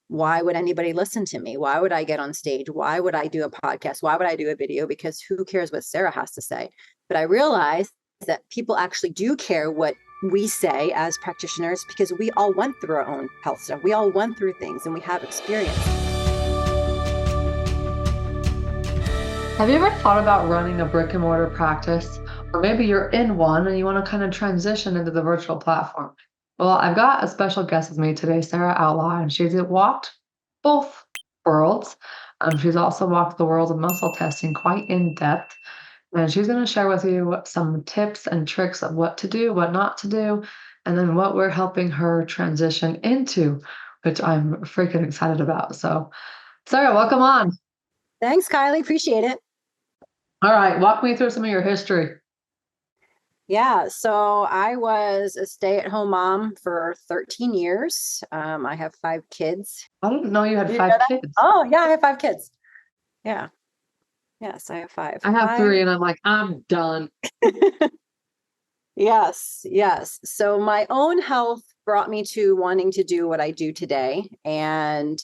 why would anybody listen to me? Why would I get on stage? Why would I do a podcast? Why would I do a video? Because who cares what Sarah has to say? But I realized that people actually do care what we say as practitioners, because we all went through our own health stuff. We all went through things and we have experience. Have you ever thought about running a brick and mortar practice? Or maybe you're in one and you want to kind of transition into the virtual platform. Well, I've got a special guest with me today, Sarah Outlaw, and she's walked both worlds. She's also walked the world of muscle testing quite in depth. And she's going to share with you some tips and tricks of what to do, what not to do, and then what we're helping her transition into, which I'm freaking excited about. So, Sarah, welcome on. Thanks, Kylie. Appreciate it. All right, walk me through some of your history. Yeah, so I was a stay-at-home mom for 13 years. I have 5 kids. I didn't know you had You 5 know that? kids. Oh, yeah, I have 5 kids. Yeah. Yes, I have 5. I have 5. 3 and I'm like, I'm done. Yes, yes. So my own health brought me to wanting to do what I do today. And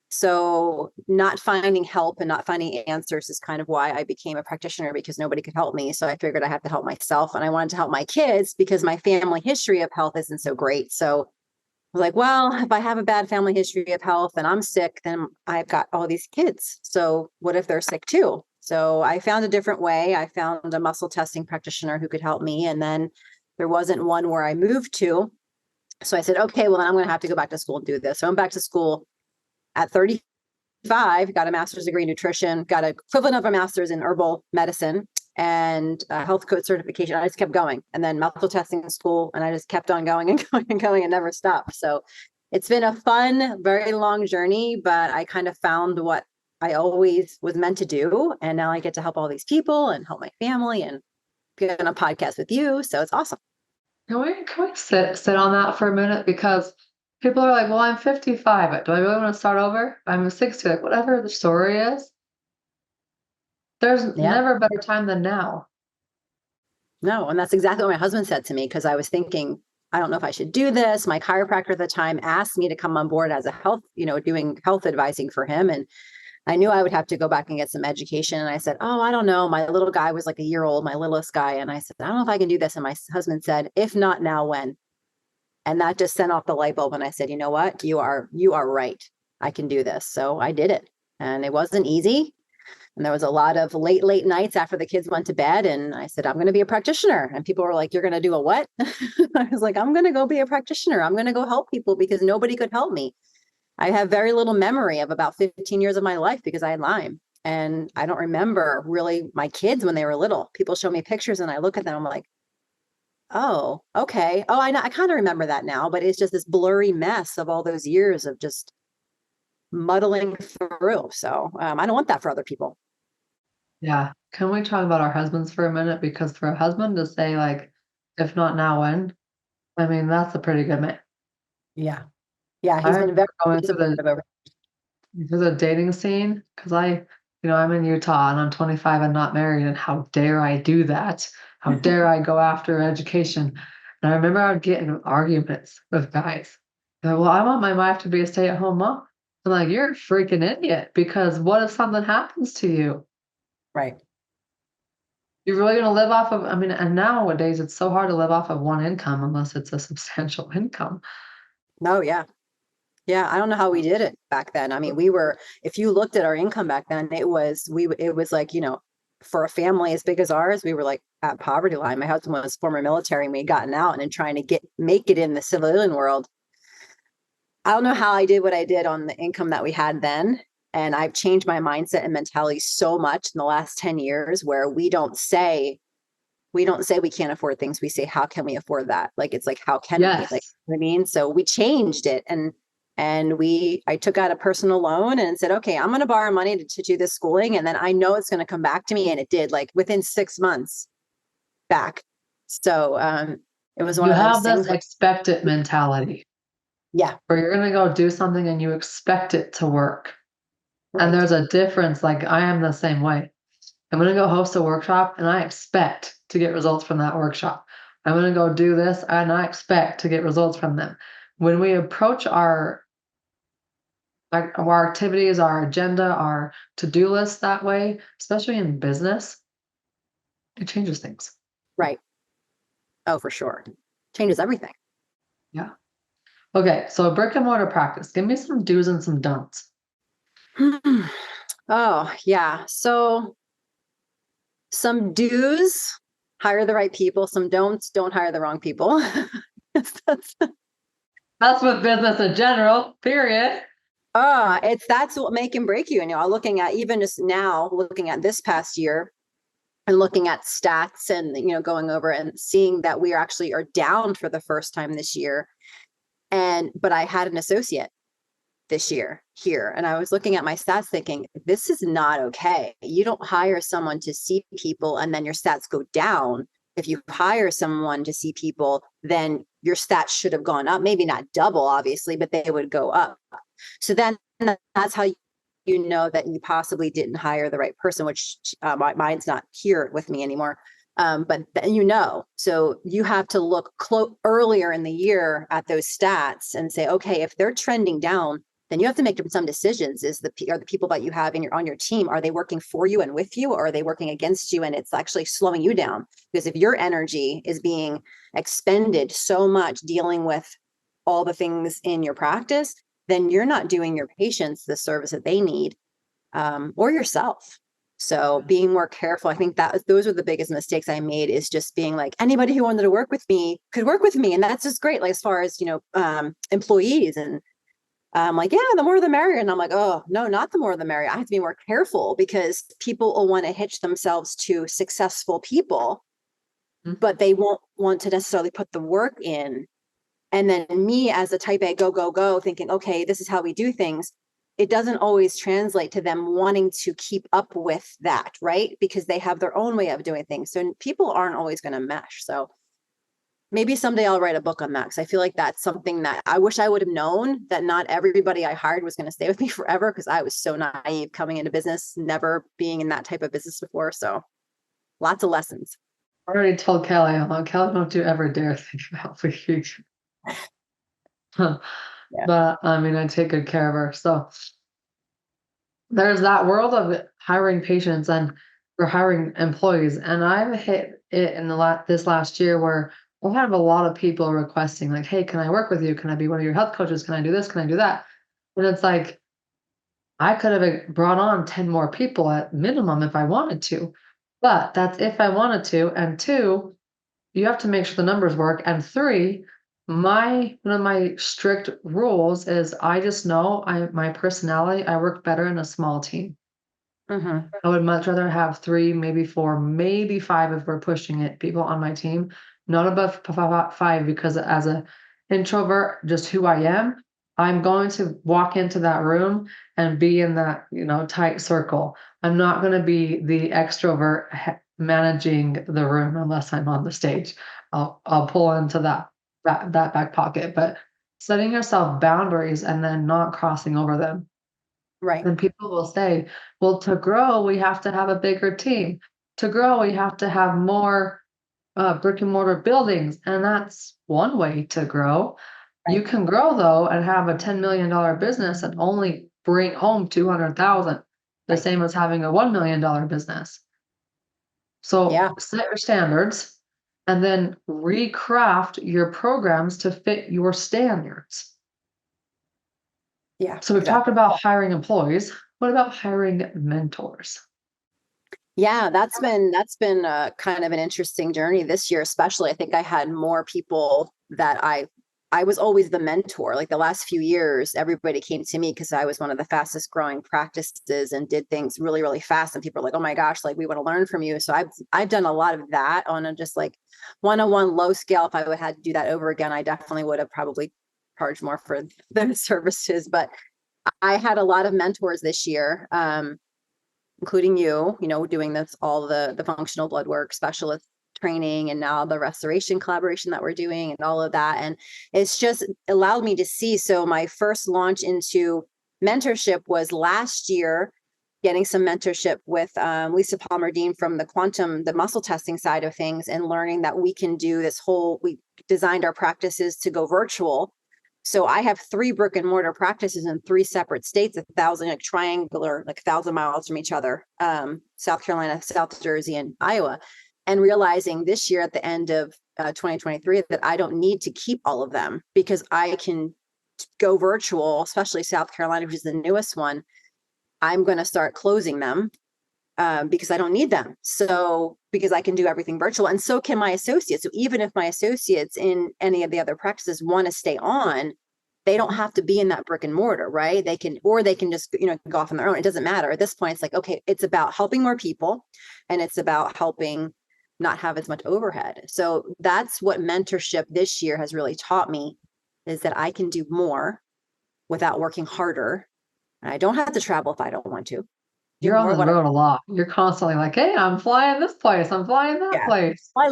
so not finding help and not finding answers is kind of why I became a practitioner, because nobody could help me. So I figured I have to help myself, and I wanted to help my kids because my family history of health isn't so great. So I was like, well, if I have a bad family history of health and I'm sick, then I've got all these kids. So what if they're sick too? So I found a different way. I found a muscle testing practitioner who could help me. And then there wasn't one where I moved to. So I said, okay, well, then I'm going to have to go back to school and do this. So I'm back to school at 35, got a master's degree in nutrition, got an equivalent of a master's in herbal medicine and a health code certification. I just kept going, and then muscle testing in school, and I just kept on going and going and going and never stopped. So it's been a fun, very long journey, but I kind of found what I always was meant to do. And now I get to help all these people and help my family and get on a podcast with you. So it's awesome. Can we sit on that for a minute? Because people are like, well, I'm 55, but do I really want to start over? I'm 60, like whatever the story is. There's Yeah. never a better time than now. No, and that's exactly what my husband said to me, because I was thinking, I don't know if I should do this. My chiropractor at the time asked me to come on board as a health, doing health advising for him. And I knew I would have to go back and get some education. And I said, oh, I don't know. My little guy was like a year old, my littlest guy. And I said, I don't know if I can do this. And my husband said, if not now, when? And that just sent off the light bulb. And I said, you know what? You are right. I can do this. So I did it. And it wasn't easy. And there was a lot of late nights after the kids went to bed. And I said, I'm going to be a practitioner. And people were like, you're going to do a what? I was like, I'm going to go be a practitioner. I'm going to go help people because nobody could help me. I have very little memory of about 15 years of my life because I had Lyme. And I don't remember really my kids when they were little. People show me pictures and I look at them, I'm like, oh, okay. Oh, I know. I kind of remember that now, but it's just this blurry mess of all those years of just muddling through. So I don't want that for other people. Yeah. Can we talk about our husbands for a minute? Because for a husband to say, like, if not now, when? I mean, that's a pretty good man. Yeah. Yeah. He's I'm been very going supportive over. through the dating scene because I'm in Utah and I'm 25 and not married. And how dare I do that? How dare I go after education? And I remember I would get in arguments with guys. They're like, well, I want my wife to be a stay-at-home mom. I'm like, you're a freaking idiot, because what if something happens to you? Right. You're really going to live off of, I mean, and nowadays it's so hard to live off of one income unless it's a substantial income. Oh, yeah. Yeah. I don't know how we did it back then. I mean, if you looked at our income back then, it was like, for a family as big as ours, we were like at poverty line. My husband was former military and we had gotten out and trying to make it in the civilian world. I don't know how I did what I did on the income that we had then. And I've changed my mindset and mentality so much in the last 10 years, where we don't say we can't afford things. We say, how can we afford that? Like, it's like, how can we? Like, Yes. I mean, so we changed it. And I took out a personal loan and said, okay, I'm going to borrow money to do this schooling. And then I know it's going to come back to me. And it did, like within 6 months back. So it was one You of those have this things. expectant mentality Yeah. where you're going to go do something and you expect it to work. And Right. there's a difference. Like, I am the same way. I'm going to go host a workshop and I expect to get results from that workshop. I'm going to go do this and I expect to get results from them. When we approach our our activities, our agenda, our to-do list that way, especially in business, it changes things. Right. Oh, for sure. Changes everything. Yeah. Okay, so brick and mortar practice. Give me some do's and some don'ts. Oh, yeah. So some do's, hire the right people. Some don'ts, don't hire the wrong people. That's with business in general, period. That's what make and break you. And, looking at even just now, looking at this past year and looking at stats and, going over and seeing that we actually are down for the first time this year. But I had an associate this year here, and I was looking at my stats thinking, this is not okay. You don't hire someone to see people and then your stats go down. If you hire someone to see people, then your stats should have gone up, maybe not double, obviously, but they would go up. So then that's how you know that you possibly didn't hire the right person, which mine's not here with me anymore. But so you have to look earlier in the year at those stats and say, okay, if they're trending down, then you have to make some decisions. Are the people that you have on your team, are they working for you and with you, or are they working against you and it's actually slowing you down? Because if your energy is being expended so much dealing with all the things in your practice, then you're not doing your patients the service that they need, or yourself. So being more careful, I think that those were the biggest mistakes I made, is just being like, anybody who wanted to work with me could work with me. And that's just great. Like, as far as, employees, and I'm like, yeah, the more the merrier. And I'm like, oh no, not the more the merrier. I have to be more careful, because people will want to hitch themselves to successful people, but they won't want to necessarily put the work in. And then me as a type A, go, thinking, okay, this is how we do things. It doesn't always translate to them wanting to keep up with that, right? Because they have their own way of doing things. So people aren't always going to mesh. So maybe someday I'll write a book on that, because I feel like that's something that I wish I would have known, that not everybody I hired was going to stay with me forever, because I was so naive coming into business, never being in that type of business before. So lots of lessons. I already told Kelly, I'm like, Kelly, don't you ever dare think about the future. Yeah. But I mean, I take good care of her. So there's that world of hiring patients or hiring employees. And I've hit it in this last year where I have a lot of people requesting, like, hey, can I work with you? Can I be one of your health coaches? Can I do this? Can I do that? And it's like, I could have brought on 10 more people at minimum if I wanted to, but that's if I wanted to. And 2, you have to make sure the numbers work. And 3, one of my strict rules is, I just know my personality, I work better in a small team. Mm-hmm. I would much rather have 3, maybe 4, maybe 5 if we're pushing it, people on my team, not above 5, because as an introvert, just who I am, I'm going to walk into that room and be in that, tight circle. I'm not going to be the extrovert managing the room unless I'm on the stage. I'll pull into that back pocket, but setting yourself boundaries and then not crossing over them. Right. And people will say, well, to grow, we have to have a bigger team. To grow, we have to have more brick and mortar buildings. And that's one way to grow. Right. You can grow, though, and have a $10 million business and only bring home 200,000, the Right. same as having a $1 million business. So Yeah. set your standards and then recraft your programs to fit your standards. Yeah. So we've Exactly. talked about hiring employees. What about hiring mentors? Yeah, that's been kind of an interesting journey this year, especially. I think I had more people that I was always the mentor. Like the last few years, everybody came to me because I was one of the fastest growing practices and did things really, really fast. And people are like, oh my gosh, like we want to learn from you. So I've done a lot of that on a just like one-on-one low scale. If I would have had to do that over again, I definitely would have probably charged more for the services. But I had a lot of mentors this year. Including doing all the functional blood work specialist training, and now the restoration collaboration that we're doing and all of that. And it's just allowed me to see. So my first launch into mentorship was last year, getting some mentorship with Lisa Palmer-Dean from the muscle testing side of things, and learning that we can do we designed our practices to go virtual. So I have 3 brick and mortar practices in 3 separate states, 1,000, like triangular, like 1,000 miles from each other, South Carolina, South Jersey, and Iowa. And realizing this year at the end of 2023 that I don't need to keep all of them because I can go virtual, especially South Carolina, which is the newest one. I'm going to start closing them because I don't need them. So because I can do everything virtual, and so can my associates. So even if my associates in any of the other practices want to stay on, they don't have to be in that brick and mortar, right? They can, or they can just, go off on their own. It doesn't matter. At this point, it's like, okay, it's about helping more people and it's about helping not have as much overhead. So that's what mentorship this year has really taught me, is that I can do more without working harder. And I don't have to travel if I don't want to. You're on the road a lot. You're constantly like, hey, I'm flying this place. I'm flying that place. I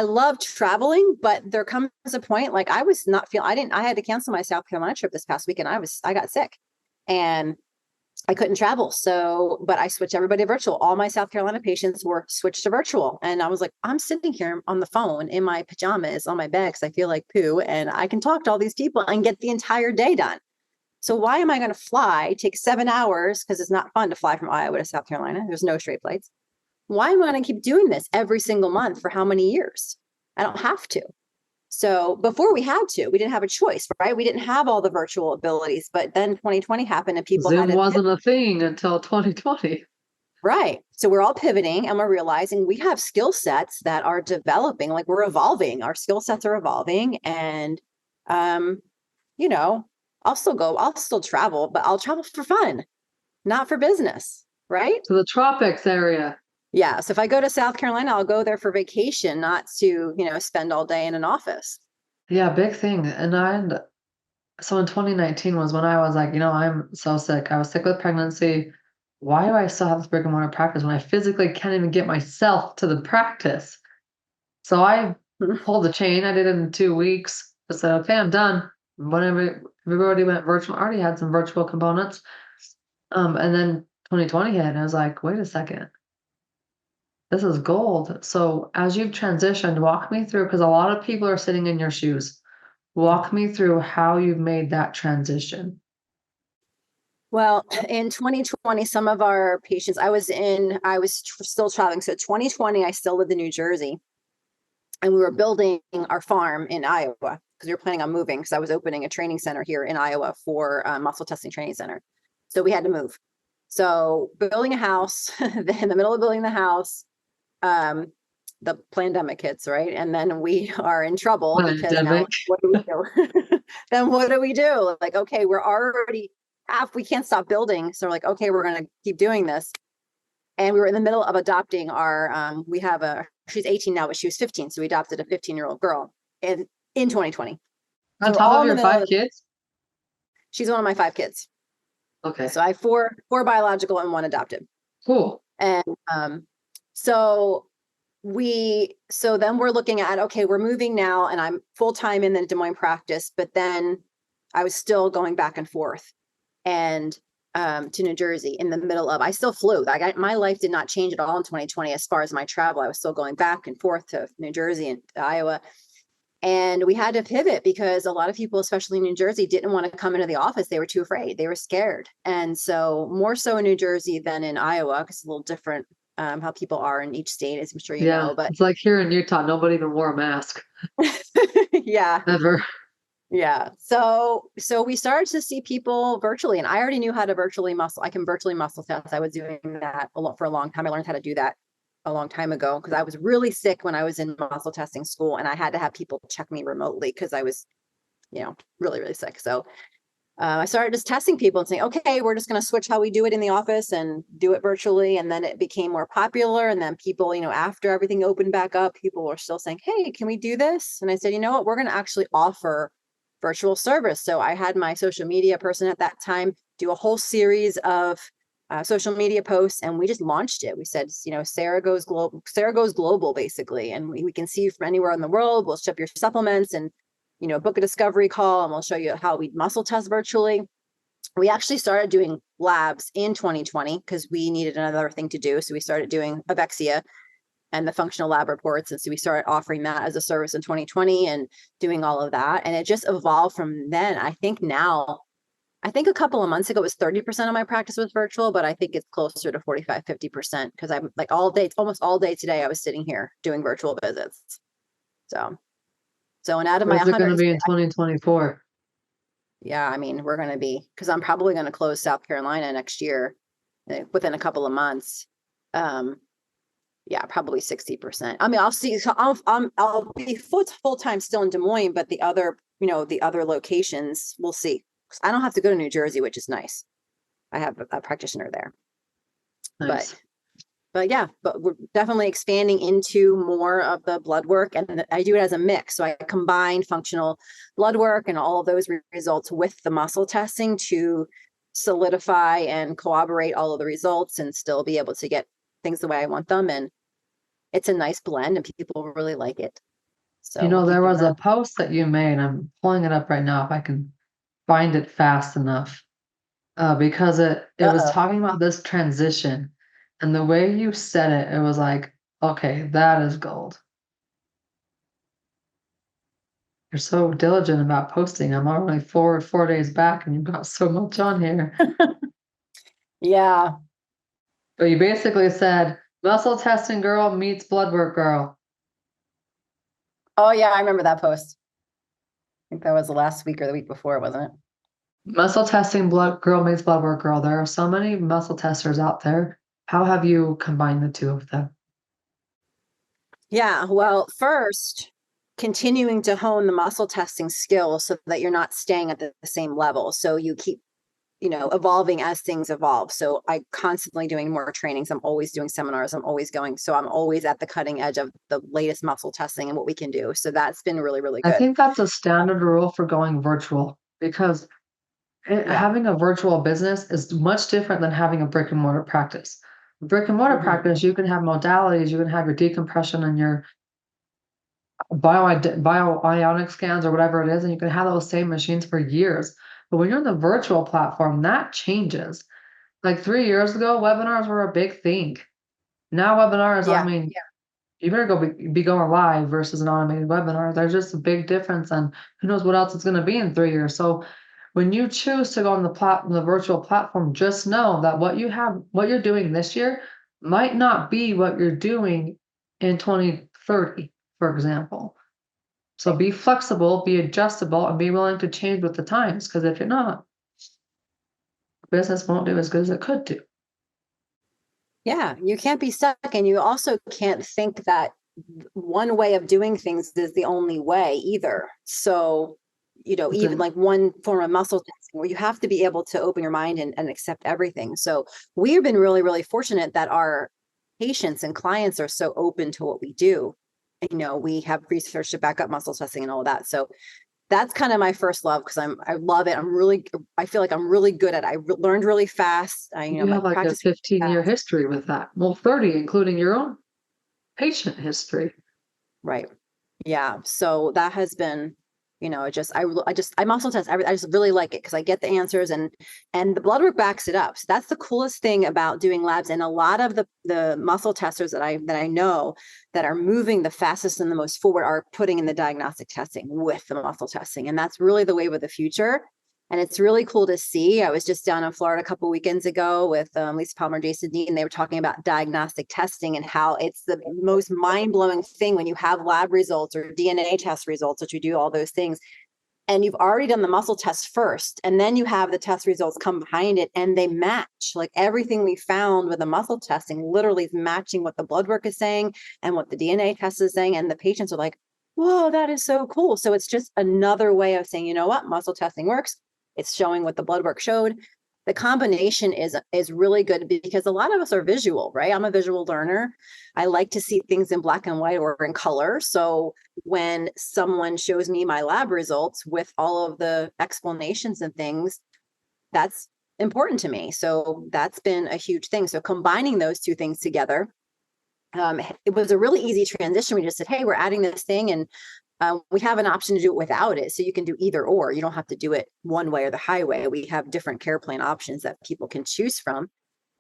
love traveling, but there comes a point, like I was not feeling, I had to cancel my South Carolina trip this past week and I got sick and I couldn't travel. So, but I switched everybody to virtual. All my South Carolina patients were switched to virtual. And I was like, I'm sitting here on the phone in my pajamas on my bed because I feel like poo and I can talk to all these people and get the entire day done. So why am I going to fly, take 7 hours, because it's not fun to fly from Iowa to South Carolina. There's no straight flights. Why am I going to keep doing this every single month for how many years? I don't have to. So before we didn't have a choice, right? We didn't have all the virtual abilities, but then 2020 happened and people Zoom wasn't a thing until 2020. Right. So we're all pivoting and we're realizing we have skill sets that are developing, like we're evolving. Our skill sets are evolving and, I'll still travel, but I'll travel for fun, not for business. Right. To the tropics area. Yeah. So if I go to South Carolina, I'll go there for vacation, not to, spend all day in an office. Yeah. Big thing. So in 2019 was when I was like, I'm so sick. I was sick with pregnancy. Why do I still have this brick and mortar practice when I physically can't even get myself to the practice? So I pulled the chain. I did it in 2 weeks. I said, okay, I'm done. Whenever everybody went virtual, I already had some virtual components. And then 2020 hit, and I was like, wait a second. This is gold. So as you've transitioned, walk me through, because a lot of people are sitting in your shoes. Walk me through how you've made that transition. Well, in 2020, some of our patients, I was still traveling. So 2020, I still lived in New Jersey and we were building our farm in Iowa because we were planning on moving because I was opening a training center here in Iowa for a muscle testing training center. So we had to move. So building a house, in the middle of building the house, the pandemic hits, right? And then we are in trouble because now what do we do? Then what do we do? Like, okay, we're already we can't stop building. So we're like, okay, we're going to keep doing this. And we were in the middle of adopting she's 18 now, but she was 15. So we adopted a 15-year-old girl in 2020. On top of your 5 kids? She's one of my 5 kids. Okay. So I have four biological and 1 adopted. Cool. And so then we're looking at, okay, we're moving now and I'm full-time in the Des Moines practice, but then I was still going back and forth and to New Jersey in the middle of, I still flew. My life did not change at all in 2020 as far as my travel. I was still going back and forth to New Jersey and to Iowa. And we had to pivot because a lot of people, especially in New Jersey, didn't want to come into the office. They were too afraid. They were scared. And so more so in New Jersey than in Iowa, because it's a little different how people are in each state, as I'm sure you know. But it's like here in Utah, nobody even wore a mask. Yeah. Ever. Yeah. So we started to see people virtually, and I already knew how to I can virtually muscle test. I was doing that for a long time. I learned how to do that a long time ago because I was really sick when I was in muscle testing school and I had to have people check me remotely because I was, really, really sick. So I started just testing people and saying, okay, we're just going to switch how we do it in the office and do it virtually. And then it became more popular. And then people, after everything opened back up, people were still saying, hey, can we do this? And I said, you know what, we're going to actually offer virtual service. So I had my social media person at that time do a whole series of social media posts, and we just launched it. We said, Sarah goes global, basically, and we can see you from anywhere in the world. We'll ship your supplements and, book a discovery call, and we'll show you how we muscle test virtually. We actually started doing labs in 2020 because we needed another thing to do. So we started doing Avexia. and the functional lab reports. And so we started offering that as a service in 2020 and doing all of that. And it just evolved from then. I think a couple of months ago, it was 30% of my practice was virtual, but I think it's closer to 45, 50% because I'm like all day, almost all day today, I was sitting here doing virtual visits. So and out of my Where's it going to 100, be in 2024? yeah, I mean, we're going to be, because I'm probably going to close South Carolina next year within a couple of months. Yeah, probably 60%. I mean, I'll see. So I'll be full time still in Des Moines, but the other locations, we'll see. I don't have to go to New Jersey, which is nice. I have a practitioner there. Nice. But yeah, but we're definitely expanding into more of the blood work, and I do it as a mix. So I combine functional blood work and all of those results with the muscle testing to solidify and corroborate all of the results and still be able to get things the way I want them. And it's a nice blend and people really like it. So there was a post that you made. I'm pulling it up right now if I can find it fast enough. Because it was talking about this transition, and the way you said it, it was like, okay, that is gold. You're so diligent about posting. I'm already 4 days back, and you've got so much on here. Yeah. But you basically said muscle testing girl meets blood work girl. Oh yeah, I remember that post. I think that was the last week or the week before, wasn't it? Muscle testing blood girl meets blood work girl. There are so many muscle testers out there. How have you combined the two of them? Yeah, well, first, continuing to hone the muscle testing skills so that you're not staying at the same level. So you keep, evolving as things evolve. So I constantly doing more trainings. I'm always doing seminars. I'm always going. So I'm always at the cutting edge of the latest muscle testing and what we can do. So that's been really, really good. I think that's a standard rule for going virtual because having a virtual business is much different than having a brick and mortar practice. Brick and mortar practice, you can have modalities, you can have your decompression and your bioionic scans or whatever it is, and you can have those same machines for years. But when you're in the virtual platform, that changes. Like 3 years ago, webinars were a big thing. Now webinars, you better go be going live versus an automated webinar. There's just a big difference, and who knows what else it's going to be in 3 years. So when you choose to go on the virtual platform, just know that what you're doing this year might not be what you're doing in 2030, for example. So be flexible, be adjustable, and be willing to change with the times. Because if you're not, business won't do as good as it could do. Yeah, you can't be stuck. And you also can't think that one way of doing things is the only way either. So, even like one form of muscle testing where you have to be able to open your mind and accept everything. So we've been really, really fortunate that our patients and clients are so open to what we do. We have research to back up muscle testing and all of that. So that's kind of my first love because I love it. I feel like I'm really good at it. I learned really fast. You have like a 15-year history with that. Well, 30, including your own patient history. Right. Yeah. So that has been, I muscle test. I just really like it because I get the answers and the blood work backs it up. So that's the coolest thing about doing labs. And a lot of the muscle testers that I know that are moving the fastest and the most forward are putting in the diagnostic testing with the muscle testing. And that's really the wave of the future. And it's really cool to see. I was just down in Florida a couple of weekends ago with Lisa Palmer, Jason Dean, and they were talking about diagnostic testing and how it's the most mind-blowing thing when you have lab results or DNA test results, which you do all those things. And you've already done the muscle test first, and then you have the test results come behind it and they match. Like everything we found with the muscle testing literally is matching what the blood work is saying and what the DNA test is saying. And the patients are like, whoa, that is so cool. So it's just another way of saying, you know what, muscle testing works. It's showing what the blood work showed. The combination is really good because a lot of us are visual, right? I'm a visual learner. I like to see things in black and white or in color. So when someone shows me my lab results with all of the explanations and things, that's important to me. So that's been a huge thing. So combining those two things together, it was a really easy transition. We just said, hey, we're adding this thing and we have an option to do it without it. So you can do either or. You don't have to do it one way or the highway. We have different care plan options that people can choose from.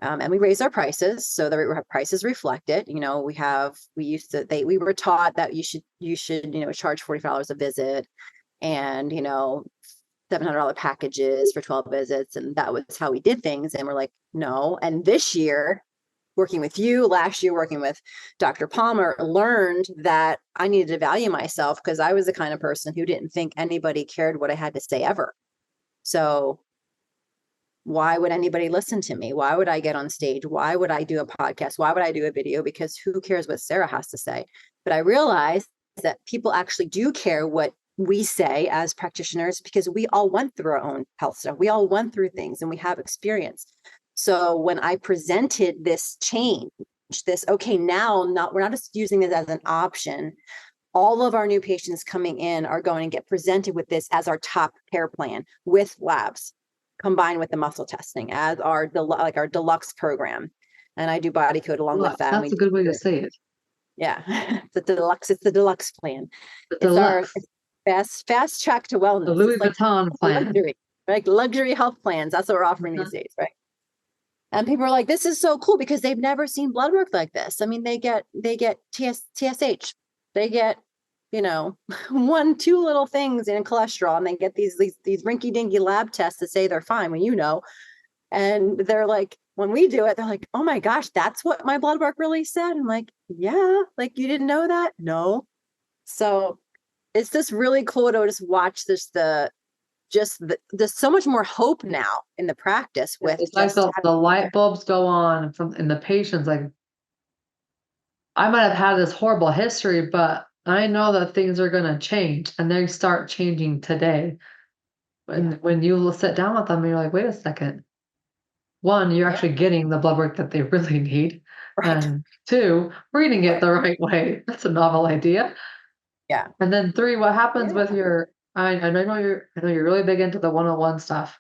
And we raised our prices so that our prices reflect it. We were taught that you should, charge $45 a visit, and, $700 packages for 12 visits. And that was how we did things. And we're like, no. And this year, working with you, last year, working with Dr. Palmer, learned that I needed to value myself, because I was the kind of person who didn't think anybody cared what I had to say ever. So why would anybody listen to me? Why would I get on stage? Why would I do a podcast? Why would I do a video? Because who cares what Sarah has to say? But I realized that people actually do care what we say as practitioners, because we all went through our own health stuff. We all went through things and we have experience. So when I presented this change, okay, now we're not just using this as an option. All of our new patients coming in are going to get presented with this as our top care plan, with labs combined with the muscle testing as our deluxe program. And I do body code along with that. That's a good way to say it. Yeah. It's the deluxe plan. It's our fast track to wellness. The Louis Vuitton plan. Luxury, like luxury health plans. That's what we're offering these days, right? And people are like, this is so cool, because they've never seen blood work like this. I mean, they get TSH, they get, 1-2 little things in cholesterol, and they get these rinky dinky lab tests to say they're fine when and they're like, when we do it, they're like, oh my gosh, that's what my blood work really said. I'm like, yeah, like, you didn't know that? No. So it's just really cool to just watch this, there's so much more hope now in the practice with it's like the light bulbs go on in the patients. Like, I might have had this horrible history, but I know that things are going to change, and they start changing today. When you sit down with them, you're like, wait a second. One, you're actually getting the blood work that they really need. Right. And 2, reading it the right way. That's a novel idea. Yeah. And then 3, what happens with I know you're really big into the one-on-one stuff.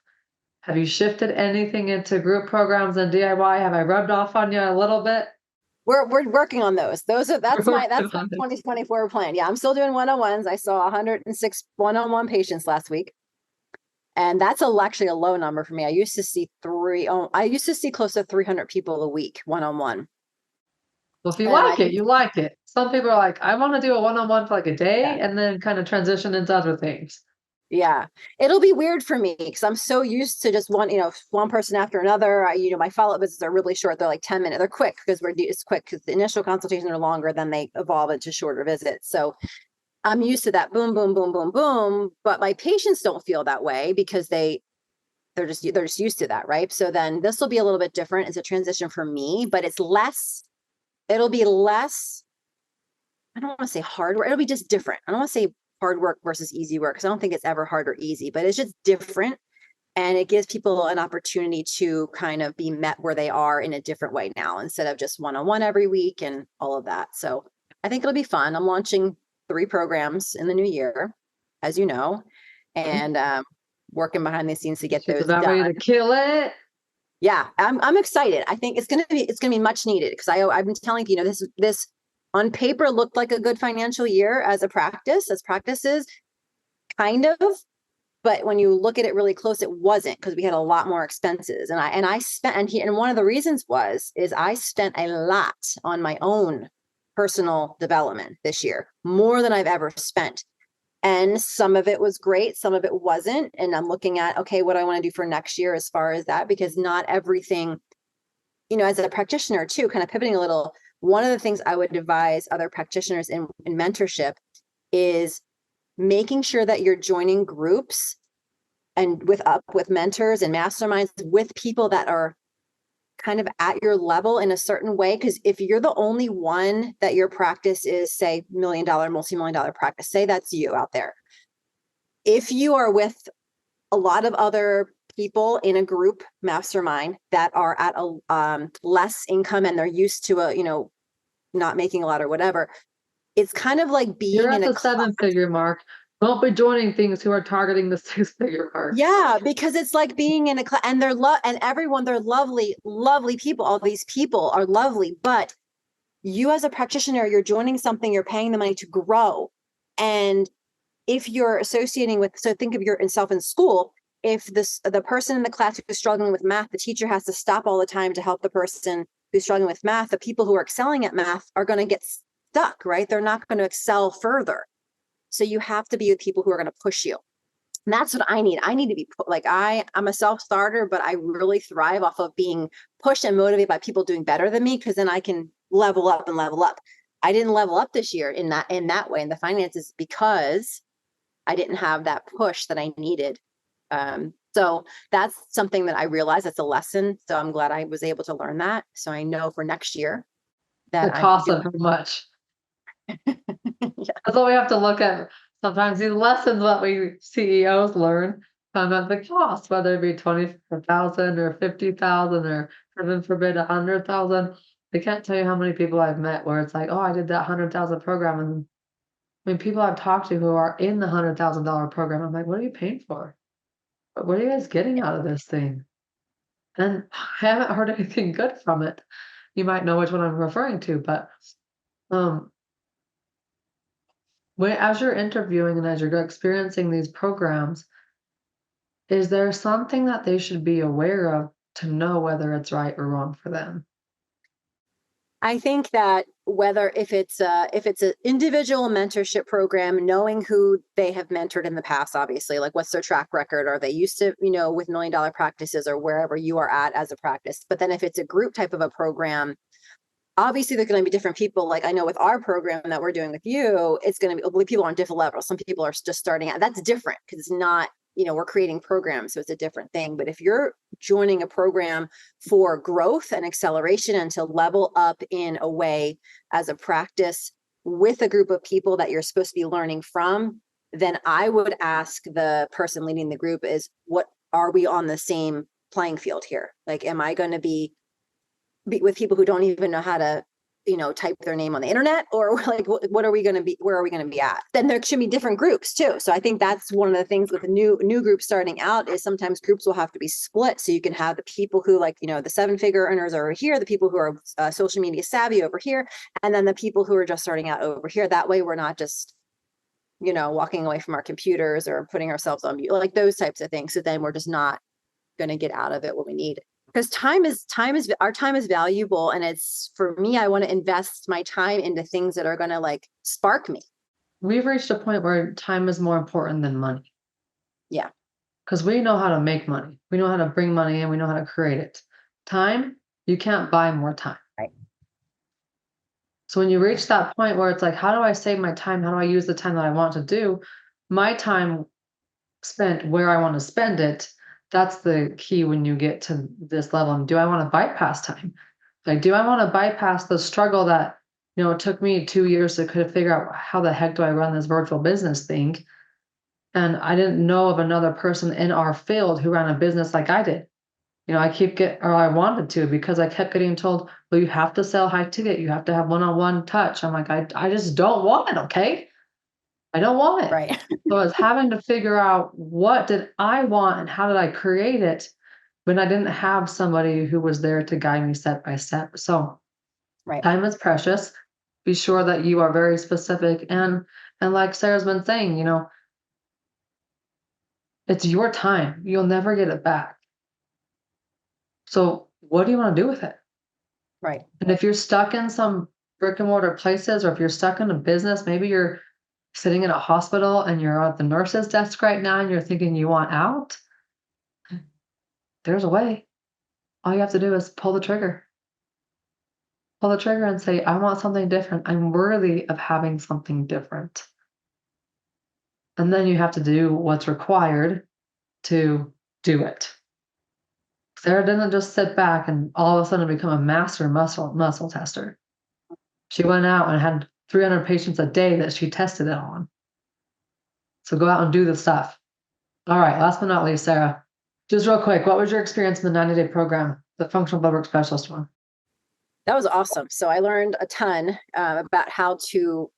Have you shifted anything into group programs and DIY? Have I rubbed off on you a little bit? We're working on those. That's my 2024 plan. Yeah, I'm still doing one-on-ones. I saw 106 one-on-one patients last week. And that's actually a low number for me. I used to see close to 300 people a week one-on-one. Well, if you like it, you like it. Some people are like, I want to do a one-on-one for like a day and then kind of transition into other things. Yeah, it'll be weird for me because I'm so used to just one person after another. My follow-up visits are really short. They're like 10 minutes. They're quick because it's quick because the initial consultations are longer, then they evolve into shorter visits. So I'm used to that boom, boom, boom, boom, boom. But my patients don't feel that way because they're just used to that, right? So then this will be a little bit different. It's a transition for me, but it'll be less, I don't want to say hard work. It'll be just different. I don't want to say hard work versus easy work, because I don't think it's ever hard or easy, but it's just different. And it gives people an opportunity to kind of be met where they are in a different way now, instead of just one-on-one every week and all of that. So I think it'll be fun. I'm launching 3 programs in the new year, as you know, and working behind the scenes to get those done. Ready to kill it. Yeah, I'm excited. I think it's gonna be much needed, because I've been telling you, this on paper looked like a good financial year as practices, kind of, but when you look at it really close, it wasn't, because we had a lot more expenses, and I spent, and one of the reasons is I spent a lot on my own personal development this year, more than I've ever spent. And some of it was great, some of it wasn't. And I'm looking at, okay, what do I want to do for next year as far as that, because not everything, as a practitioner too, kind of pivoting a little, one of the things I would advise other practitioners in mentorship is making sure that you're joining groups and with mentors and masterminds with people that are kind of at your level in a certain way. Because if you're the only one that your practice is, say, $1 million, multi-million-dollar practice, say that's you out there. If you are with a lot of other people in a group mastermind that are at a less income and they're used to not making a lot or whatever, it's kind of like being You're at the 7-figure mark. Don't be joining things who are targeting the 6-figure mark. Yeah, because it's like being in a class, and they're lovely, lovely people. All these people are lovely, but you as a practitioner, you're joining something, you're paying the money to grow. And if you're associating with, so think of yourself in school, if the person in the class who's struggling with math, the teacher has to stop all the time to help the person who's struggling with math. The people who are excelling at math are going to get stuck, right? They're not going to excel further. So you have to be with people who are going to push you. And that's what I need. I need to be like, I'm a self-starter, but I really thrive off of being pushed and motivated by people doing better than me, because then I can level up and level up. I didn't level up this year in that way in the finances because I didn't have that push that I needed. So that's something that I realized, that's a lesson. So I'm glad I was able to learn that. So I know for next year The that cost of how much. That's what we have to look at. Sometimes these lessons that we CEOs learn come at the cost, whether it be 20,000 or 50,000 or heaven forbid 100,000. I can't tell you how many people I've met where it's like, oh, I did that 100,000 program, and I mean, people I've talked to who are in the $100,000 program, I'm like, what are you paying for? What are you guys getting out of this thing? And I haven't heard anything good from it. You might know which one I'm referring to, but um, as you're interviewing and as you're experiencing these programs, is there something that they should be aware of to know whether it's right or wrong for them? I think that if it's an individual mentorship program, knowing who they have mentored in the past, obviously, like what's their track record, are they used to, with $1 million practices or wherever you are at as a practice. But then if it's a group type of a program, obviously there's going to be different people. Like I know with our program that we're doing with you, it's going to be people on different levels. Some people are just starting out. That's different because it's not, we're creating programs, so it's a different thing. But if you're joining a program for growth and acceleration and to level up in a way as a practice with a group of people that you're supposed to be learning from, then I would ask the person leading the group is, what are we on the same playing field here? Like, am I going to be with people who don't even know how to type their name on the internet, or like what are we going to be, where are we going to be at? Then there should be different groups too. So I think that's one of the things with the new group starting out, is sometimes groups will have to be split, so you can have the people who the 7-figure earners over here, the people who are social media savvy over here, and then the people who are just starting out over here. That way we're not just walking away from our computers or putting ourselves on mute, like those types of things. So then we're just not going to get out of it what we need. Because our time is valuable. And it's, for me, I want to invest my time into things that are going to spark me. We've reached a point where time is more important than money. Yeah. Because we know how to make money. We know how to bring money in. We know how to create it. Time, you can't buy more time. Right. So when you reach that point where it's like, how do I save my time? How do I use the time that I want to do? My time spent where I want to spend it. That's the key when you get to this level. And do I want to bypass time? Like, do I want to bypass the struggle that, it took me 2 years to kind of figure out how the heck do I run this virtual business thing? And I didn't know of another person in our field who ran a business like I did. I wanted to, because I kept getting told, well, you have to sell high ticket. You have to have one-on-one touch. I'm like, I just don't want it. Okay. I don't want it. Right. So I was having to figure out, what did I want and how did I create it when I didn't have somebody who was there to guide me step by step. So Right. time is precious. Be sure that you are very specific. And like Sarah's been saying, it's your time. You'll never get it back. So what do you want to do with it? Right. And if you're stuck in some brick and mortar places, or if you're stuck in a business, maybe you're sitting in a hospital and you're at the nurse's desk right now and you're thinking you want out, there's a way. All you have to do is pull the trigger. Pull the trigger and say, I want something different. I'm worthy of having something different. And then you have to do what's required to do it. Sarah didn't just sit back and all of a sudden become a master muscle tester. She went out and had 300 patients a day that she tested it on. So go out and do the stuff. All right, last but not least, Sarah, just real quick, what was your experience in the 90-day program, the functional blood work specialist one? That was awesome. So I learned a ton about how to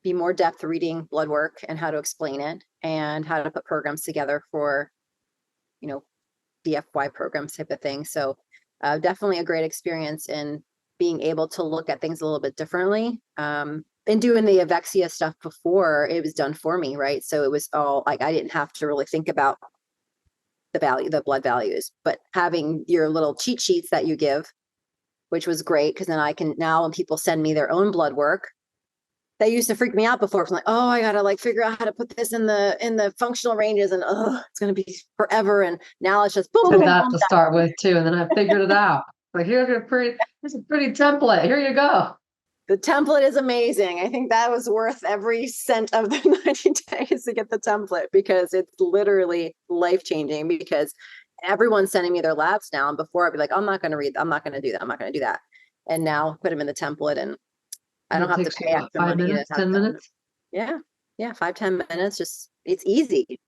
be more depth reading blood work and how to explain it and how to put programs together for, DFY programs type of thing. So definitely a great experience in being able to look at things a little bit differently. And doing the Avexia stuff before, it was done for me, right? So it was all like, I didn't have to really think about the blood values, but having your little cheat sheets that you give, which was great. Cause then I can now, when people send me their own blood work, that used to freak me out before. I'm like, oh, I gotta like figure out how to put this in the functional ranges, and oh, it's gonna be forever. And now it's just boom, I boom, did boom, that boom. to start with too, and then I figured it out. Like here's a pretty template. Here you go. The template is amazing. I think that was worth every cent of the 90 days to get the template, because it's literally life changing, because everyone's sending me their labs now. And before I'd be like, I'm not going to read, I'm not going to do that. I'm not going to do that. And now put them in the template, and I don't It have to takes pay you what, extra 5 money to minutes, have 10 it done. minutes? Yeah. Yeah. 5-10 minutes. Just, it's easy.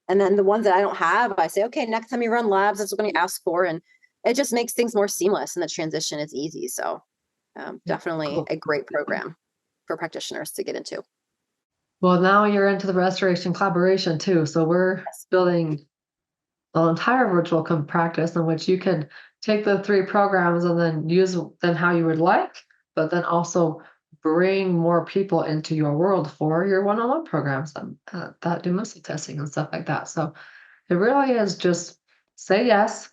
And then the ones that I don't have, I say, okay, next time you run labs, that's what you ask for. And it just makes things more seamless, and the transition is easy. So definitely Cool. a great program for practitioners to get into. Well, now you're into the restoration collaboration too. So we're building an entire virtual practice in which you can take the 3 programs and then use them how you would like, but then also bring more people into your world for your one-on-one programs that do muscle testing and stuff like that. So it really is just say yes,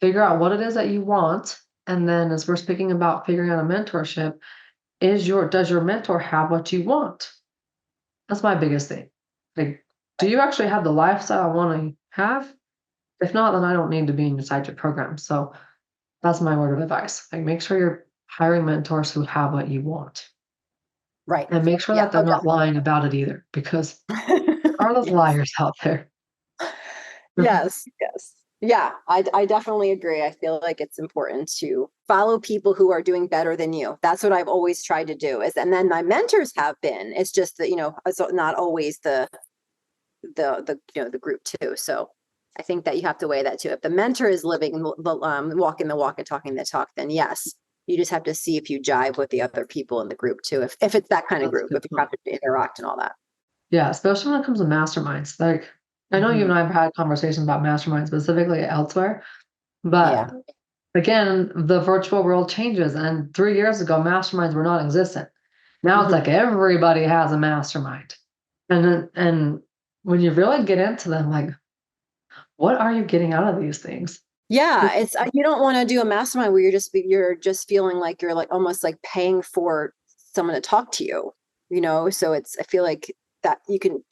figure out what it is that you want, and then as we're speaking about figuring out a mentorship, does your mentor have what you want? That's my biggest thing. Like, do you actually have the lifestyle I want to have? If not, then I don't need to be inside your program. So that's my word of advice. Like, make sure you're hiring mentors who have what you want, Right. and make sure Yeah. that they're not lying about it either, because there are those Yes. liars out there. Yes. Yes. Yeah. I definitely agree. I feel like it's important to follow people who are doing better than you. That's what I've always tried to do and then my mentors have been, it's just that, it's not always the group too. So I think that you have to weigh that too. If the mentor is living walking the walk and talking the talk, then yes, you just have to see if you jive with the other people in the group too. If it's that kind of That's a group, good if you have point. to interact and all that. Yeah, especially when it comes to masterminds. Like, I know you and I have had conversations about masterminds specifically elsewhere, Yeah. but again, the virtual world changes. And 3 years ago, masterminds were non-existent. Now it's Mhm. like everybody has a mastermind. And when you really get into them, like, what are you getting out of these things? Yeah, it's you don't want to do a mastermind where you're just feeling like you're like almost like paying for someone to talk to you. So I feel like that you can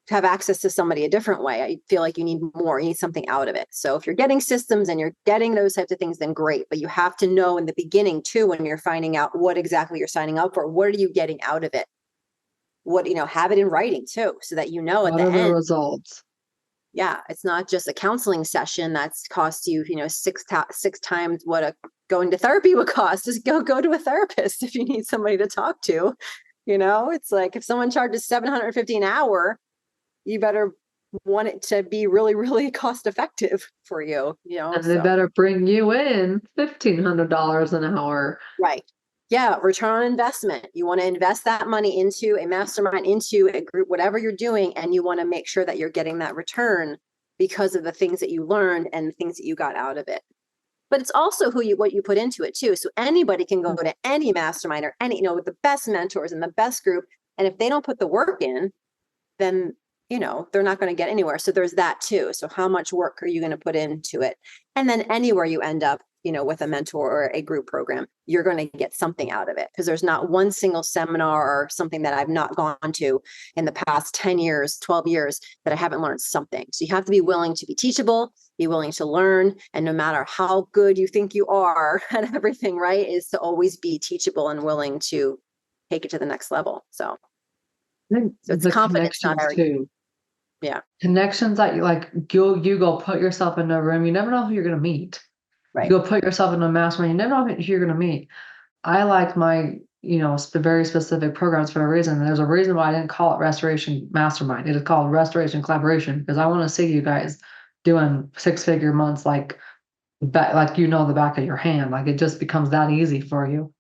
have access to somebody a different way. I feel like you need more, you need something out of it. So if you're getting systems and you're getting those types of things, then great. But you have to know in the beginning too, when you're finding out what exactly you're signing up for, what are you getting out of it? Have it in writing too, so that at What the are the end. results? Yeah, it's not just a counseling session that's cost you, six times what a going to therapy would cost. Just go to a therapist if you need somebody to talk to. It's like if someone charges $750 an hour, you better want it to be really, really cost effective for you. And they So better bring you in $1,500 an hour. right. Yeah, return on investment. You want to invest that money into a mastermind, into a group, whatever you're doing, and you want to make sure that you're getting that return because of the things that you learned and the things that you got out of it. But it's also what you put into it too. So anybody can go to any mastermind or with the best mentors and the best group. And if they don't put the work in, then they're not going to get anywhere. So there's that too. So how much work are you going to put into it? And then anywhere you end up, with a mentor or a group program, you're going to get something out of it, because there's not one single seminar or something that I've not gone to in the past 10 years, 12 years that I haven't learned something. So you have to be willing to be teachable, be willing to learn. And no matter how good you think you are at everything, right, is to always be teachable and willing to take it to the next level. So it's The confidence, not connections arrogance. too. Yeah. Connections that you go put yourself in a room, you never know who you're gonna meet. You Right. go put yourself in a mastermind, you never know who you're gonna meet. I like my, very specific programs for a reason. And there's a reason why I didn't call it Restoration Mastermind. It is called Restoration Collaboration, because I want to see you guys doing 6-figure months like the back of your hand. Like it just becomes that easy for you.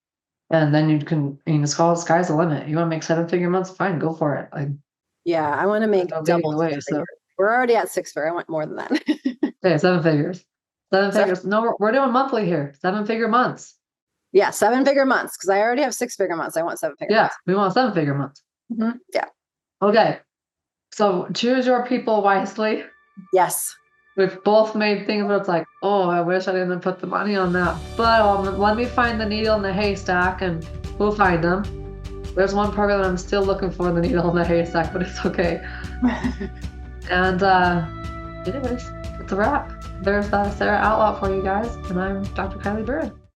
And then you can, sky's the limit. You want to make 7-figure months? Fine, go for it. Like, Yeah. I want to make no getting double away. six So, figures. We're already at 6 figure. I want more than that. okay, 7 figures. 7 So figures. No, we're doing monthly here. 7-figure months. yeah, 7-figure months, because I already have 6-figure months. I want 7-figure Yeah, months. we want 7-figure months. Yeah. Okay. So choose your people wisely. Yes. We've both made things where it's like, oh, I wish I didn't put the money on that. But let me find the needle in the haystack and we'll find them. There's one program that I'm still looking for the needle in the haystack, but it's okay. And anyways, it's a wrap. There's Sarah Outlaw for you guys, and I'm Dr. Kylie Bird.